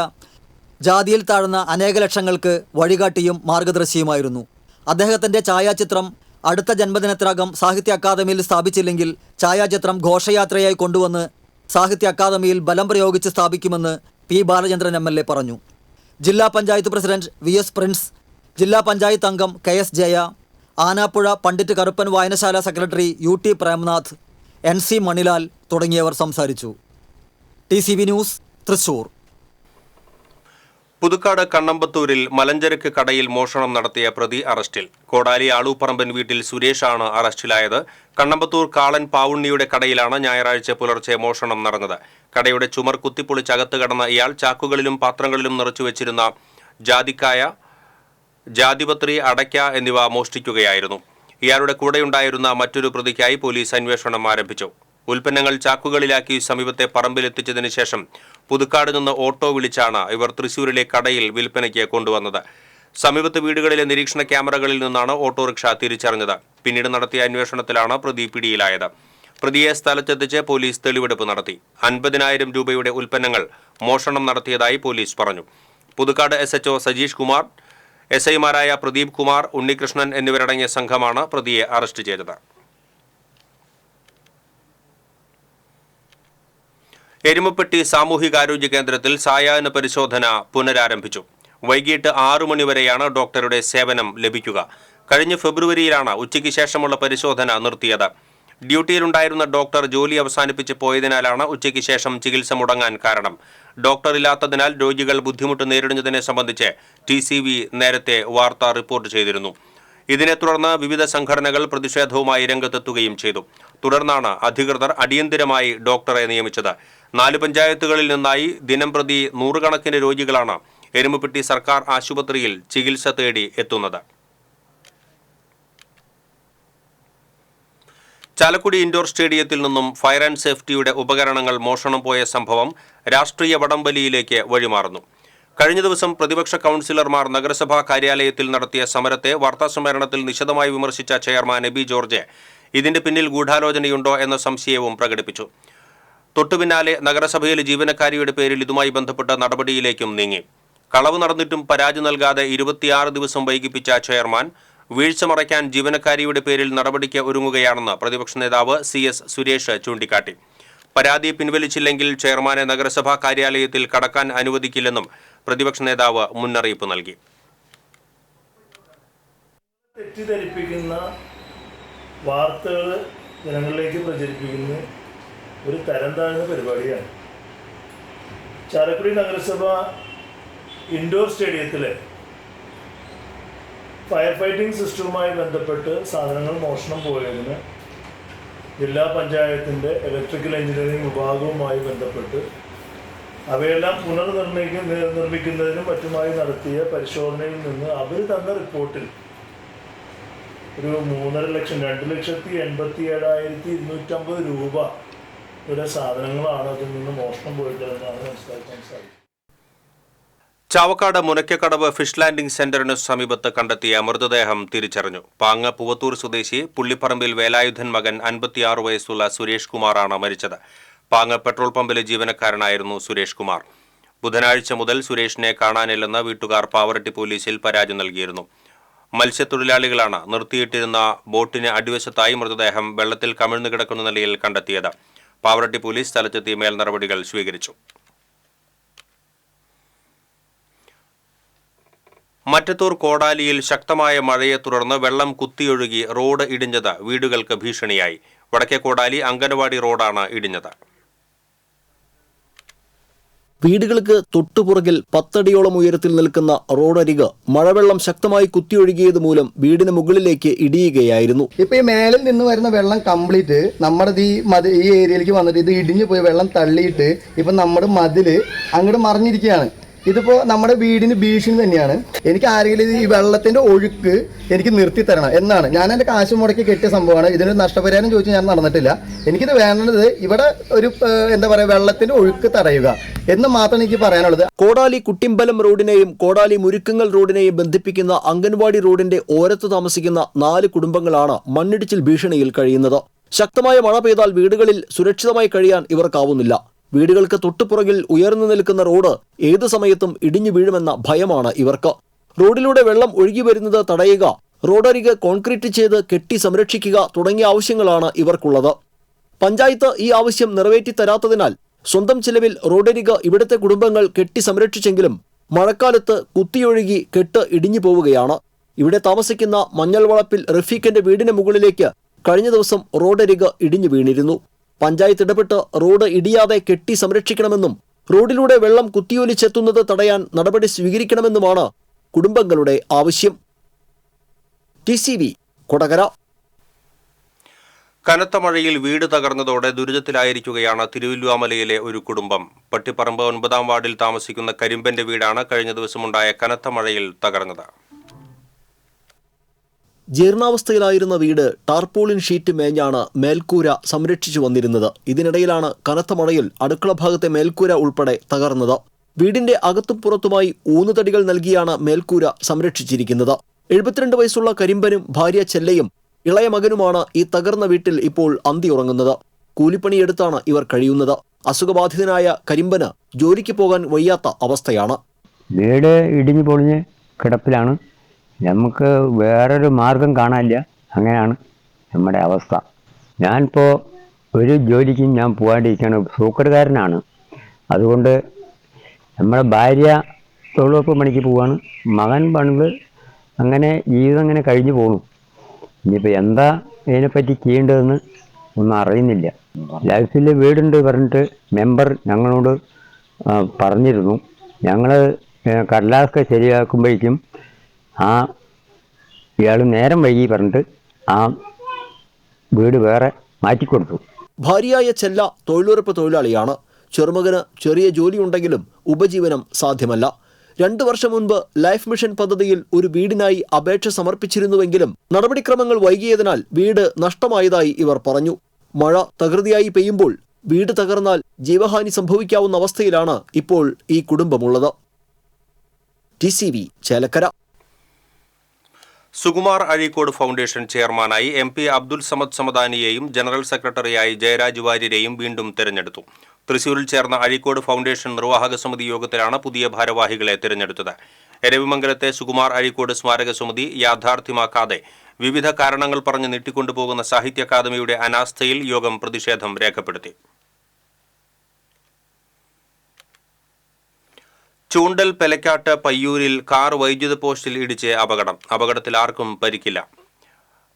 ജാതിയിൽ താഴ്ന്ന അനേക ലക്ഷങ്ങൾക്ക് വഴികാട്ടിയും മാർഗദർശിയുമായിരുന്നു. അദ്ദേഹത്തിൻ്റെ ഛായാചിത്രം അടുത്ത ജന്മദിനത്തിനകം സാഹിത്യ അക്കാദമിയിൽ സ്ഥാപിച്ചില്ലെങ്കിൽ ഛായാചിത്രം ഘോഷയാത്രയായി കൊണ്ടുവന്ന് സാഹിത്യ അക്കാദമിയിൽ ബലം പ്രയോഗിച്ച് സ്ഥാപിക്കുമെന്ന് P ബാലചന്ദ്രൻ MLA പറഞ്ഞു. ജില്ലാ പഞ്ചായത്ത് പ്രസിഡന്റ് VS പ്രിൻസ്, ജില്ലാ പഞ്ചായത്ത് അംഗം KS ജയ, ആനാപ്പുഴ പണ്ഡിറ്റ് കറുപ്പൻ വായനശാല secretary UT Premnath, NC Manilal തുടങ്ങിയവർ സംസാരിച്ചു. TCV news, Thrissur. പുതുക്കാട് കണ്ണമ്പത്തൂരിൽ മലഞ്ചരക്ക് കടയിൽ മോഷണം നടത്തിയ പ്രതി അറസ്റ്റിൽ. കോടാലി ആളൂപ്പറമ്പൻ വീട്ടിൽ സുരേഷാണ് അറസ്റ്റിലായത്. കണ്ണമ്പത്തൂർ കാളൻ പാവുണ്ണിയുടെ കടയിലാണ് ഞായറാഴ്ച പുലർച്ചെ മോഷണം നടന്നത്. കടയുടെ ചുമർ കുത്തിപ്പൊളിച്ചകത്ത് കടന്ന ഇയാൾ ചാക്കുകളിലും പാത്രങ്ങളിലും നിറച്ചുവെച്ചിരുന്ന ജാതിക്കായ, ജാതിപത്രി, അടയ്ക്ക എന്നിവ മോഷ്ടിക്കുകയായിരുന്നു. ഇയാളുടെ കൂടെയുണ്ടായിരുന്ന മറ്റൊരു പ്രതിക്കായി പോലീസ് അന്വേഷണം ആരംഭിച്ചു. ഉൽപ്പന്നങ്ങൾ ചാക്കുകളിലാക്കി സമീപത്തെ പറമ്പിലെത്തിച്ചതിന് ശേഷം പുതുക്കാട് നിന്ന് ഓട്ടോ വിളിച്ചാണ് ഇവർ തൃശൂരിലെ കടയിൽ വിൽപ്പനയ്ക്ക് കൊണ്ടുവന്നത്. സമീപത്തെ വീടുകളിലെ നിരീക്ഷണ ക്യാമറകളിൽ നിന്നാണ് ഓട്ടോറിക്ഷ തിരിച്ചറിഞ്ഞത്. പിന്നീട് നടത്തിയ അന്വേഷണത്തിലാണ് പ്രതി പിടിയിലായത്. പ്രതിയെ സ്ഥലത്തെത്തിച്ച് പോലീസ് തെളിവെടുപ്പ് നടത്തി. 50,000 രൂപയുടെ ഉൽപ്പന്നങ്ങൾ മോഷണം നടത്തിയതായി പോലീസ് പറഞ്ഞു. പുതുക്കാട് SHO സജീഷ് കുമാർ, SI-മാരായ പ്രദീപ് കുമാർ, ഉണ്ണികൃഷ്ണൻ എന്നിവരടങ്ങിയ സംഘമാണ് പ്രതിയെ അറസ്റ്റ് ചെയ്തത്. എരുമപ്പെട്ടി സാമൂഹികാരോഗ്യ കേന്ദ്രത്തിൽ സായാഹ്ന പരിശോധന പുനരാരംഭിച്ചു. വൈകിട്ട് 6 മണിവരെയാണ് ഡോക്ടറുടെ സേവനം ലഭിക്കുക. കഴിഞ്ഞ ഫെബ്രുവരിയിലാണ് ഉച്ചയ്ക്ക് ശേഷമുള്ള പരിശോധന നിർത്തിയത്. ഡ്യൂട്ടിയിലുണ്ടായിരുന്ന ഡോക്ടർ ജോലി അവസാനിപ്പിച്ച് പോയതിനാലാണ് ഉച്ചയ്ക്ക് ശേഷം ചികിത്സ മുടങ്ങാൻ കാരണം. ഡോക്ടർ ഇല്ലാത്തതിനാൽ രോഗികൾ ബുദ്ധിമുട്ട് നേരിടുന്നതിനെ സംബന്ധിച്ച് TCV നേരത്തെ വാർത്ത റിപ്പോർട്ട് ചെയ്തിരുന്നു. ഇതിനെ തുടർന്ന് വിവിധ സംഘടനകൾ പ്രതിഷേധവുമായി രംഗത്തെത്തുകയും ചെയ്തു. തുടർന്നാണ് അധികൃതർ അടിയന്തരമായി ഡോക്ടറെ നിയമിച്ചത്. 4 പഞ്ചായത്തുകളിൽ നിന്നായി ദിനംപ്രതി 100 കണക്കിന് രോഗികളാണ് എരുമപ്പെട്ടി സർക്കാർ ആശുപത്രിയിൽ ചികിത്സ തേടി എത്തുന്നത്. ചാലക്കുടി ഇൻഡോർ സ്റ്റേഡിയത്തിൽ നിന്നും ഫയർ ആൻഡ് സേഫ്റ്റിയുടെ ഉപകരണങ്ങൾ മോഷണം പോയ സംഭവം രാഷ്ട്രീയ വടംവലിയിലേക്ക് വഴിമാറുന്നു. കഴിഞ്ഞ ദിവസം പ്രതിപക്ഷ കൗൺസിലർമാർ നഗരസഭാ കാര്യാലയത്തിൽ നടത്തിയ സമരത്തെ വാർത്താസമ്മേളനത്തിൽ നിശിതമായി വിമർശിച്ച ചെയർമാൻ എബി ജോർജ് ഇതിന്റെ പിന്നിൽ ഗൂഢാലോചനയുണ്ടോ എന്ന സംശയവും പ്രകടിപ്പിച്ചു. തൊട്ടുപിന്നാലെ നഗരസഭയിലെ ജീവനക്കാരിയുടെ പേരിൽ ഇതുമായി ബന്ധപ്പെട്ട നടപടിയിലേക്കും നീങ്ങി. കളവ് നടന്നിട്ടും പരാതി നൽകാതെ 26 ദിവസം വൈകിപ്പിച്ച ചെയർമാൻ വീഴ്ച മറയ്ക്കാൻ ജീവനക്കാരിയുടെ പേരിൽ നടപടിക്ക് ഒരുങ്ങുകയാണെന്ന് പ്രതിപക്ഷ നേതാവ് CS സുരേഷ് ചൂണ്ടിക്കാട്ടി. പരാതി പിൻവലിച്ചില്ലെങ്കിൽ ചെയർമാനെ നഗരസഭാ കാര്യാലയത്തിൽ കടക്കാൻ അനുവദിക്കില്ലെന്നും പ്രതിപക്ഷ നേതാവ് മുന്നറിയിപ്പ് നൽകി. തെറ്റിദ്ധരിപ്പിക്കുന്ന വാർത്തകൾ ജനങ്ങളിലേക്ക് പ്രചരിപ്പിക്കുന്ന ഒരു തരം താഴ്ന്ന പരിപാടിയാണ്. ചാലക്കുടി നഗരസഭ ഇൻഡോർ സ്റ്റേഡിയത്തിലെ ഫയർ ഫൈറ്റിംഗ് സിസ്റ്റവുമായി ബന്ധപ്പെട്ട് സാധനങ്ങൾ മോഷണം പോയതിന് ജില്ലാ പഞ്ചായത്തിൻ്റെ ഇലക്ട്രിക്കൽ എഞ്ചിനീയറിംഗ് വിഭാഗവുമായി ബന്ധപ്പെട്ട് അവയെല്ലാം നിർമ്മിക്കുന്നതിനും മറ്റുമായി നടത്തിയ പരിശോധനയിൽ നിന്ന് അവർ തന്ന റിപ്പോർട്ടിൽ ഒരു 3.5 ലക്ഷം 2,87,250 രൂപയുടെ സാധനങ്ങളാണ് അതിൽ നിന്ന് മോഷണം പോയിട്ടുള്ളതെന്നാണ് മനസ്സിലാക്കാൻ സാധിക്കും. ചാവക്കാട് മുനക്കക്കടവ് ഫിഷ് ലാൻഡിംഗ് സെന്ററിന് സമീപത്ത് കണ്ടെത്തിയ മൃതദേഹം തിരിച്ചറിഞ്ഞു. പാങ്ങ് പൂവത്തൂർ സ്വദേശി പുള്ളിപ്പറമ്പിൽ വേലായുധൻ മകൻ 56 വയസ്സുള്ള സുരേഷ് കുമാറാണ് മരിച്ചത്. പാങ്ങ് പെട്രോൾ പമ്പിലെ ജീവനക്കാരനായിരുന്നു സുരേഷ് കുമാർ. ബുധനാഴ്ച മുതൽ സുരേഷിനെ കാണാനില്ലെന്ന് വീട്ടുകാർ പാവറട്ടി പോലീസിൽ പരാതി നൽകിയിരുന്നു. മത്സ്യത്തൊഴിലാളികളാണ് നിർത്തിയിട്ടിരുന്ന ബോട്ടിന് അടിവശത്തായി മൃതദേഹം വെള്ളത്തിൽ കമിഴ്ന്നു കിടക്കുന്ന നിലയിൽ കണ്ടെത്തിയത്. പാവറട്ടി പോലീസ് സ്ഥലത്തെത്തി മേൽ നടപടികൾ സ്വീകരിച്ചു. മറ്റത്തൂർ കോടാലിയിൽ ശക്തമായ മഴയെ തുടർന്ന് വെള്ളം കുത്തിയൊഴുകി റോഡ് ഇടിഞ്ഞത് വീടുകൾക്ക് ഭീഷണിയായി. വടക്കേ കോടാലി അങ്കനവാടി റോഡാണ് ഇടിഞ്ഞത്. വീടുകൾക്ക് തൊട്ടുപുറകിൽ 10 അടിയോളം ഉയരത്തിൽ നിൽക്കുന്ന റോഡരിക് മഴവെള്ളം ശക്തമായി കുത്തിയൊഴുകിയത് മൂലം വീടിന് മുകളിലേക്ക് ഇടിയുകയായിരുന്നു. ഇപ്പൊ ഈ മേലിൽ നിന്ന് വരുന്ന വെള്ളം കംപ്ലീറ്റ് നമ്മുടെ ഈ ഏരിയയിലേക്ക് വന്നിട്ട് ഇത് ഇടിഞ്ഞു പോയി വെള്ളം തള്ളിയിട്ട് ഇപ്പൊ നമ്മുടെ മതില് അങ്ങോട്ട് മറിഞ്ഞിരിക്കുകയാണ്. ഇതിപ്പോൾ നമ്മുടെ വീടിന് ഭീഷണി തന്നെയാണ്. എനിക്ക് ആരെങ്കിലും ഈ വെള്ളത്തിൻ്റെ ഒഴുക്ക് എനിക്ക് നിർത്തി തരണം എന്നാണ്. ഞാൻ എൻ്റെ കാശ് മുടക്കി കെട്ടിയ സംഭവമാണ്. ഇതിനൊരു നഷ്ടപരിഹാരം ചോദിച്ച് ഞാൻ നടന്നിട്ടില്ല. എനിക്കിത് വേണ്ടത് ഇവിടെ ഒരു എന്താ പറയുക വെള്ളത്തിൻ്റെ ഒഴുക്ക് തടയുക എന്ന് മാത്രം എനിക്ക് പറയാനുള്ളത്. കോടാലി കുട്ടിമ്പലം റോഡിനെയും കോടാലി മുരുക്കങ്ങൽ റോഡിനെയും ബന്ധിപ്പിക്കുന്ന അംഗൻവാടി റോഡിന്റെ ഓരത്ത് താമസിക്കുന്ന 4 കുടുംബങ്ങളാണ് മണ്ണിടിച്ചിൽ ഭീഷണിയിൽ കഴിയുന്നത്. ശക്തമായ മഴ പെയ്താൽ വീടുകളിൽ സുരക്ഷിതമായി കഴിയാൻ ഇവർക്കാവുന്നില്ല. വീടുകൾക്ക് തൊട്ടുപുറകിൽ ഉയർന്നു നിൽക്കുന്ന റോഡ് ഏതു സമയത്തും ഇടിഞ്ഞു വീഴുമെന്ന ഭയമാണ് ഇവർക്ക്. റോഡിലൂടെ വെള്ളം ഒഴുകി വരുന്നത് തടയുക, റോഡരികെ കോൺക്രീറ്റ് ചെയ്ത് കെട്ടി സംരക്ഷിക്കുക തുടങ്ങിയ ആവശ്യങ്ങളാണ് ഇവർക്കുള്ളത്. പഞ്ചായത്ത് ഈ ആവശ്യം നിറവേറ്റിത്തരാത്തതിനാൽ സ്വന്തം ചിലവിൽ റോഡരികെ ഇവിടുത്തെ കുടുംബങ്ങൾ കെട്ടി സംരക്ഷിച്ചെങ്കിലും മഴക്കാലത്ത് കുത്തിയൊഴുകി കെട്ട് ഇടിഞ്ഞു പോവുകയാണ്. ഇവിടെ താമസിക്കുന്ന മഞ്ഞൾവളപ്പിൽ റഫീഖിന്റെ വീടിന് മുകളിലേക്ക് കഴിഞ്ഞ ദിവസം റോഡരികെ ഇടിഞ്ഞു വീണിരുന്നു. പഞ്ചായത്ത് ഇടപെട്ട് റോഡ് ഇടിയാതെ കെട്ടി സംരക്ഷിക്കണമെന്നും റോഡിലൂടെ വെള്ളം കുത്തിയൊലിച്ചെത്തുന്നത് തടയാൻ നടപടി സ്വീകരിക്കണമെന്നുമാണ് കുടുംബങ്ങളുടെ ആവശ്യം. TCV കൊടകര. കനത്ത മഴയിൽ വീട് തകർന്നതോടെ ദുരിതത്തിലായിരിക്കുകയാണ് തിരുവല്ലുവാമലയിലെ ഒരു കുടുംബം. പട്ടിപ്പറമ്പ് 9-ാം വാർഡിൽ താമസിക്കുന്ന കരിമ്പന്റെ വീടാണ് കഴിഞ്ഞ ദിവസമുണ്ടായ കനത്ത മഴയിൽ തകർന്നത്. ജീർണാവസ്ഥയിലായിരുന്ന വീട് ടാർപോളിൻ ഷീറ്റ് മേഞ്ഞാണ് മേൽക്കൂര സംരക്ഷിച്ചു വന്നിരുന്നത്. ഇതിനിടയിലാണ് കനത്ത മഴയിൽ അടുക്കള ഭാഗത്തെ മേൽക്കൂര ഉൾപ്പെടെ തകർന്നത്. വീടിന്റെ അകത്തും പുറത്തുമായി ഊന്നുതടികൾ നൽകിയാണ് മേൽക്കൂര സംരക്ഷിച്ചിരിക്കുന്നത്. 72 വയസ്സുള്ള കരിമ്പനും ഭാര്യ ചെല്ലയും ഇളയ മകനുമാണ് ഈ തകർന്ന വീട്ടിൽ ഇപ്പോൾ അന്തിയുറങ്ങുന്നത്. കൂലിപ്പണിയെടുത്താണ് ഇവർ കഴിയുന്നത്. അസുഖബാധിതനായ കരിമ്പന് ജോലിക്ക് പോകാൻ വയ്യാത്ത അവസ്ഥയാണ്. വീട് ഇടിഞ്ഞു പൊളിഞ്ഞ് കിടപ്പിലാണ്. നമുക്ക് വേറൊരു മാർഗം കാണാനില്ല. അങ്ങനെയാണ് നമ്മുടെ അവസ്ഥ. ഞാനിപ്പോൾ ഒരു ജോലിക്കും ഞാൻ പോകാണ്ടിരിക്കുകയാണ്. സൂക്കറുകാരനാണ്. അതുകൊണ്ട് നമ്മുടെ ഭാര്യ തൊഴിലുറപ്പ് പണിക്ക് പോവാണ്, മകൻ പണിത്, അങ്ങനെ ജീവിതം അങ്ങനെ കഴിഞ്ഞു പോണു. ഇനിയിപ്പോൾ എന്താ ഇതിനെപ്പറ്റി ചെയ്യേണ്ടതെന്ന് ഒന്നും അറിയുന്നില്ല. ലൈഫിൽ വീടുണ്ട് പറഞ്ഞിട്ട് മെമ്പർ ഞങ്ങളോട് പറഞ്ഞിരുന്നു. ഞങ്ങൾ കടലാസൊക്കെ ശരിയാക്കുമ്പോഴേക്കും ഇയാൾ നേരം വൈകി പറഞ്ഞിട്ട് ആ വീട് വേറെ മാറ്റിക്കൊടുത്തു. ഭാര്യയായ ചെല്ല തൊഴിലുറപ്പ് തൊഴിലാളിയാണ്. ചെറുമകന് ചെറിയ ജോലിയുണ്ടെങ്കിലും ഉപജീവനം സാധ്യമല്ല. 2 വർഷം മുൻപ് ലൈഫ് മിഷൻ പദ്ധതിയിൽ ഒരു വീടിനായി അപേക്ഷ സമർപ്പിച്ചിരുന്നുവെങ്കിലും നടപടിക്രമങ്ങൾ വൈകിയതിനാൽ വീട് നഷ്ടമായതായി ഇവർ പറഞ്ഞു. മഴ തകൃതിയായി പെയ്യുമ്പോൾ വീട് തകർന്നാൽ ജീവഹാനി സംഭവിക്കാവുന്ന അവസ്ഥയിലാണ് ഇപ്പോൾ ഈ കുടുംബമുള്ളത്. TCV ചേലക്കര. സുകുമാർ അഴീക്കോട് ഫൗണ്ടേഷൻ ചെയർമാനായി MP അബ്ദുൽ സമദ് സമദാനിയെയും ജനറൽ സെക്രട്ടറിയായി ജയരാജ് വാര്യരെയും വീണ്ടും തെരഞ്ഞെടുത്തു. തൃശൂരിൽ ചേർന്ന അഴീക്കോട് ഫൗണ്ടേഷൻ നിർവാഹക സമിതി യോഗത്തിലാണ് പുതിയ ഭാരവാഹികളെ തിരഞ്ഞെടുത്തത്. എരവിമംഗലത്തെ സുകുമാർ അഴീക്കോട് സ്മാരക സമിതി യാഥാർത്ഥ്യമാക്കാതെ വിവിധ കാരണങ്ങൾ പറഞ്ഞ് നീട്ടിക്കൊണ്ടുപോകുന്ന സാഹിത്യ അക്കാദമിയുടെ അനാസ്ഥയിൽ യോഗം പ്രതിഷേധം രേഖപ്പെടുത്തി. ചൂണ്ടൽ പെലക്കാട്ട് പയ്യൂരിൽ കാർ വൈദ്യുത പോസ്റ്റിൽ ഇടിച്ച് അപകടത്തിൽ ആർക്കും പരിക്കില്ല.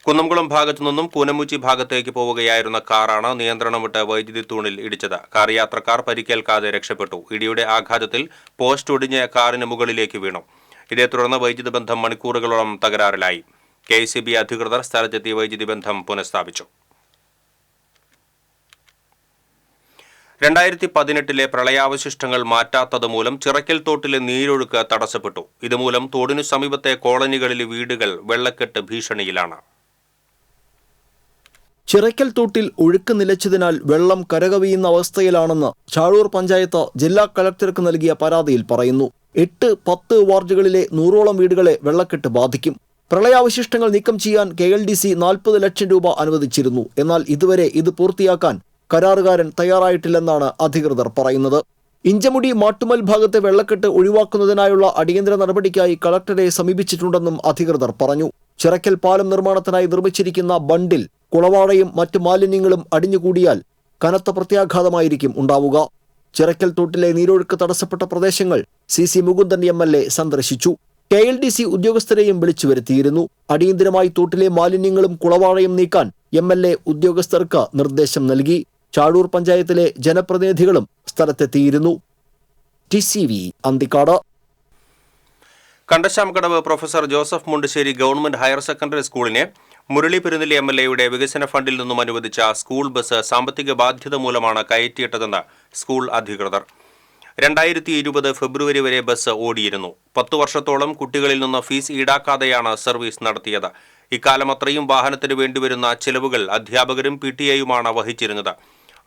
കുന്നംകുളം ഭാഗത്തു നിന്നും കൂനമുച്ചി ഭാഗത്തേക്ക് പോവുകയായിരുന്ന കാറാണ് നിയന്ത്രണം വിട്ട് വൈദ്യുതി തൂണിൽ ഇടിച്ചത്. കാർ യാത്രക്കാർ പരിക്കേൽക്കാതെ രക്ഷപ്പെട്ടു. ഇടിയുടെ ആഘാതത്തിൽ പോസ്റ്റ് ഒടിഞ്ഞ് കാറിന് മുകളിലേക്ക് വീണു. ഇതേ തുടർന്ന് വൈദ്യുതി ബന്ധം മണിക്കൂറുകളോളം തകരാറിലായി. KCB അധികൃതർ സ്ഥലത്തെത്തി വൈദ്യുതി ബന്ധം പുനഃസ്ഥാപിച്ചു. 2018 പ്രളയാവശിഷ്ടങ്ങൾ മാറ്റാത്തത് മൂലം ചിറക്കൽ തോട്ടിലെ നീരൊഴുക്ക് തടസ്സപ്പെട്ടു. ഇതുമൂലം തോടിനു സമീപത്തെ കോളനികളിലെ വീടുകൾ വെള്ളക്കെട്ട് ഭീഷണിയിലാണ്. ചിറക്കൽ തോട്ടിൽ ഒഴുക്ക് നിലച്ചതിനാൽ വെള്ളം കരകവിയുന്ന അവസ്ഥയിലാണെന്ന് ചാഴൂർ പഞ്ചായത്ത് ജില്ലാ കളക്ടർക്ക് നൽകിയ പരാതിയിൽ പറയുന്നു. 8-10 വാർഡുകളിലെ 100ഓളം വീടുകളെ വെള്ളക്കെട്ട് ബാധിക്കും. പ്രളയാവശിഷ്ടങ്ങൾ നീക്കം ചെയ്യാൻ KLDC 40 ലക്ഷം രൂപ അനുവദിച്ചിരുന്നു. എന്നാൽ ഇതുവരെ ഇത് പൂർത്തിയാക്കാൻ കരാറുകാരൻ തയ്യാറായിട്ടില്ലെന്നാണ് അധികൃതർ പറയുന്നത്. ഇഞ്ചമുടി മാട്ടുമൽ ഭാഗത്തെ വെള്ളക്കെട്ട് ഒഴിവാക്കുന്നതിനായുള്ള അടിയന്തര നടപടിക്കായി കളക്ടറെ സമീപിച്ചിട്ടുണ്ടെന്നും അധികൃതർ പറഞ്ഞു. ചിറക്കൽ പാലം നിർമ്മാണത്തിനായി നിർമ്മിച്ചിരിക്കുന്ന ബണ്ടിൽ കുളവാടയും മറ്റു മാലിന്യങ്ങളും അടിഞ്ഞുകൂടിയാൽ കനത്ത പ്രത്യാഘാതമായിരിക്കും ഉണ്ടാവുക. ചിറക്കൽ തോട്ടിലെ നീരൊഴുക്ക് തടസ്സപ്പെട്ട പ്രദേശങ്ങൾ CC മുകുന്ദൻ MLA സന്ദർശിച്ചു. KLDC ഉദ്യോഗസ്ഥരെയും വിളിച്ചു വരുത്തിയിരുന്നു. അടിയന്തരമായി തോട്ടിലെ മാലിന്യങ്ങളും കുളവാടയും നീക്കാൻ MLA ഉദ്യോഗസ്ഥർക്ക് നിർദ്ദേശം നൽകി. ചാഴൂർ പഞ്ചായത്തിലെ ജനപ്രതിനിധികളും സ്ഥലത്തെത്തിയിരുന്നു. TCV Anthikad. Kandassankadavu professor Joseph Mundassery government higher secondary സ്കൂളിനെ മുരളി പെരുന്നെല്ലി MLAയുടെ വികസന ഫണ്ടിൽ നിന്നും അനുവദിച്ച സ്കൂൾ ബസ് സാമ്പത്തിക ബാധ്യത മൂലമാണ് കയറ്റിയിട്ടതെന്ന് സ്കൂൾ അധികൃതർ. 2020 ഫെബ്രുവരി വരെ ബസ് ഓടിയിരുന്നു. 10 വർഷത്തോളം കുട്ടികളിൽ നിന്ന് ഫീസ് ഈടാക്കാതെയാണ് സർവീസ് നടത്തിയത്. ഇക്കാലം അത്രയും വാഹനത്തിന് വേണ്ടിവരുന്ന ചെലവുകൾ അധ്യാപകരും PTA-യുമാണ് വഹിച്ചിരുന്നത്.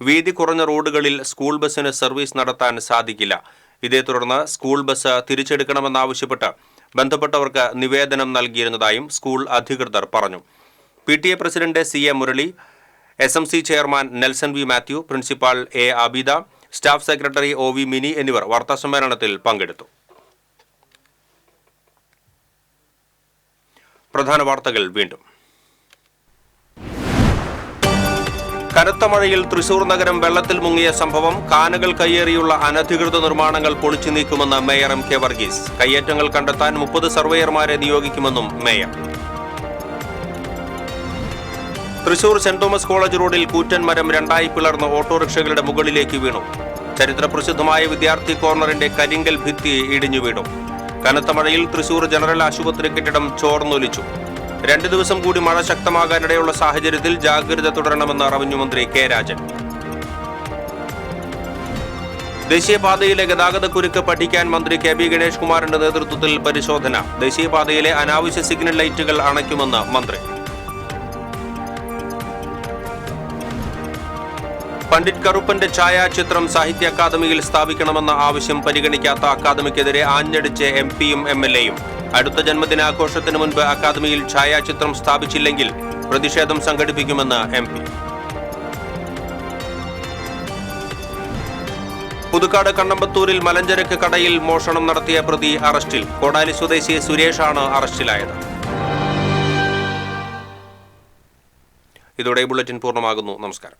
വീതി കുറഞ്ഞ റോഡുകളിൽ സ്കൂൾ ബസ്സിന് സർവീസ് നടത്താൻ സാധിക്കില്ല. ഇതേ തുടർന്ന് സ്കൂൾ ബസ് തിരിച്ചെടുക്കണമെന്നാവശ്യപ്പെട്ട് ബന്ധപ്പെട്ടവർക്ക് നിവേദനം നൽകിയിരുന്നതായും സ്കൂൾ അധികൃതർ പറഞ്ഞു. PTA president CA Murali, SMC chairman Nelson V Mathew, principal A Abida, staff secretary OV mini എന്നിവർ വാർത്താസമ്മേളനത്തിൽ പങ്കെടുത്തു. പ്രധാന വാർത്തകൾ വീണ്ടും. കനത്ത മഴയിൽ തൃശൂർ നഗരം വെള്ളത്തിൽ മുങ്ങിയ സംഭവം. കാനകൾ കയ്യേറിയുള്ള അനധികൃത നിർമ്മാണങ്ങൾ പൊളിച്ചു നീക്കുമെന്ന് മേയർ MK വർഗീസ്. കയ്യേറ്റങ്ങൾ കണ്ടെത്താൻ 30 സർവേയർമാരെ നിയോഗിക്കുമെന്നും mayor. Thrissur saint Thomas college റോഡിൽ കൂറ്റൻ മരം 2ആയി പിളർന്ന് ഓട്ടോറിക്ഷകളുടെ മുകളിലേക്ക് വീണു. ചരിത്രപ്രസിദ്ധമായ വിദ്യാർത്ഥി കോർണറിന്റെ കരിങ്കൽ ഭിത്തി ഇടിഞ്ഞു വീണു. കനത്ത മഴയിൽ തൃശൂർ ജനറൽ ആശുപത്രി കെട്ടിടം ചോർന്നൊലിച്ചു. 2 ദിവസം കൂടി മഴ ശക്തമാകാനിടയുള്ള സാഹചര്യത്തിൽ ജാഗ്രത തുടരണമെന്ന് റവന്യൂ മന്ത്രി K രാജൻ. ദേശീയപാതയിലെ ഗതാഗതക്കുരുക്ക് പഠിക്കാൻ മന്ത്രി KB ഗണേഷ് കുമാറിന്റെ നേതൃത്വത്തിൽ പരിശോധന. ദേശീയപാതയിലെ അനാവശ്യ സിഗ്നൽ ലൈറ്റുകൾ അണയ്ക്കുമെന്ന് മന്ത്രി. പണ്ഡിറ്റ് കറുപ്പന്റെ ഛായാചിത്രം സാഹിത്യ അക്കാദമിയിൽ സ്ഥാപിക്കണമെന്ന ആവശ്യം പരിഗണിക്കാത്ത അക്കാദമിക്കെതിരെ ആഞ്ഞടിച്ച് MP-യും MLA-യും. അടുത്ത ജന്മദിനാഘോഷത്തിന് മുൻപ് അക്കാദമിയിൽ ഛായാചിത്രം സ്ഥാപിച്ചില്ലെങ്കിൽ പ്രതിഷേധം സംഘടിപ്പിക്കുമെന്ന് MP. പുതുക്കാട് കണ്ണമ്പത്തൂരിൽ മലഞ്ചരക്ക് കടയിൽ മോഷണം നടത്തിയ പ്രതി അറസ്റ്റിൽ. കോടാലി സ്വദേശി സുരേഷാണ് അറസ്റ്റിലായത്. ഇതോടെ ബുള്ളറ്റിൻ പൂർണ്ണമാകുന്നു. നമസ്കാരം.